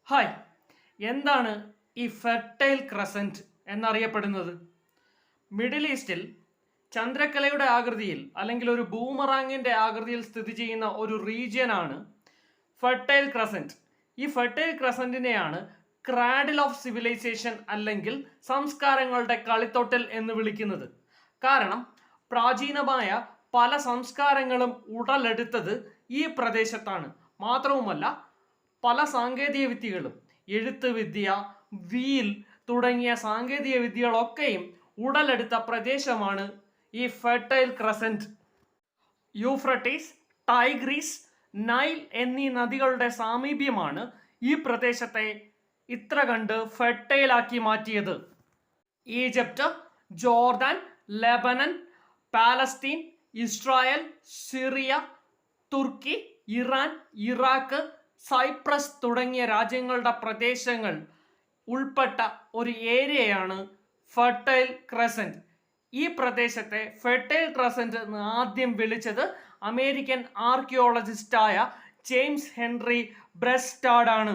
Hi, എന്താണ് ഈ fertile crescent എന്നറിയപ്പെടുന്നത്? മിഡിൽ ഈസ്റ്റിൽ ചന്ദ്രക്കലയുടെ ആകൃതിയിൽ അല്ലെങ്കിൽ ഒരു ബൂമറാങ്ങിന്റെ ആകൃതിയിൽ സ്ഥിതി ചെയ്യുന്ന ഒരു റീജിയനാണ് ഫെർട്ടൈൽ ക്രസന്റ്. ഈ ഫെർട്ടൈൽ ക്രസന്റിനെയാണ് ക്രാഡിൽ ഓഫ് സിവിലൈസേഷൻ അല്ലെങ്കിൽ സംസ്കാരങ്ങളുടെ കളിത്തൊട്ടിൽ എന്ന് വിളിക്കുന്നത്. കാരണം പ്രാചീനമായ പല സംസ്കാരങ്ങളും ഉടലെടുത്തത് ഈ പ്രദേശത്താണ്. മാത്രവുമല്ല, പല സാങ്കേതിക വിദ്യകളും, എഴുത്ത് വിദ്യ, വീൽ തുടങ്ങിയ സാങ്കേതിക വിദ്യകളൊക്കെയും ഉടലെടുത്ത പ്രദേശമാണ് ഈ fertile crescent. Euphrates, Tigris, Nile എന്നീ നദികളുടെ സാമീപ്യമാണ് ഈ പ്രദേശത്തെ ഇത്ര കണ്ട് ഫെർട്ടൈലാക്കി മാറ്റിയത്. Egypt, Jordan, Lebanon, Palestine, Israel, Syria, തുർക്കി, ഇറാൻ, ഇറാഖ്, സൈപ്രസ് തുടങ്ങിയ രാജ്യങ്ങളുടെ പ്രദേശങ്ങൾ ഉൾപ്പെട്ട ഒരു ഏരിയയാണ് ഫെർട്ടൈൽ ക്രസന്റ്. ഈ പ്രദേശത്തെ ഫെർട്ടൈൽ ക്രസന്റ് എന്ന് ആദ്യം വിളിച്ചത് അമേരിക്കൻ ആർക്കിയോളജിസ്റ്റായ ജെയിംസ് ഹെൻറി ബ്രെസ്റ്റാഡ് ആണ്.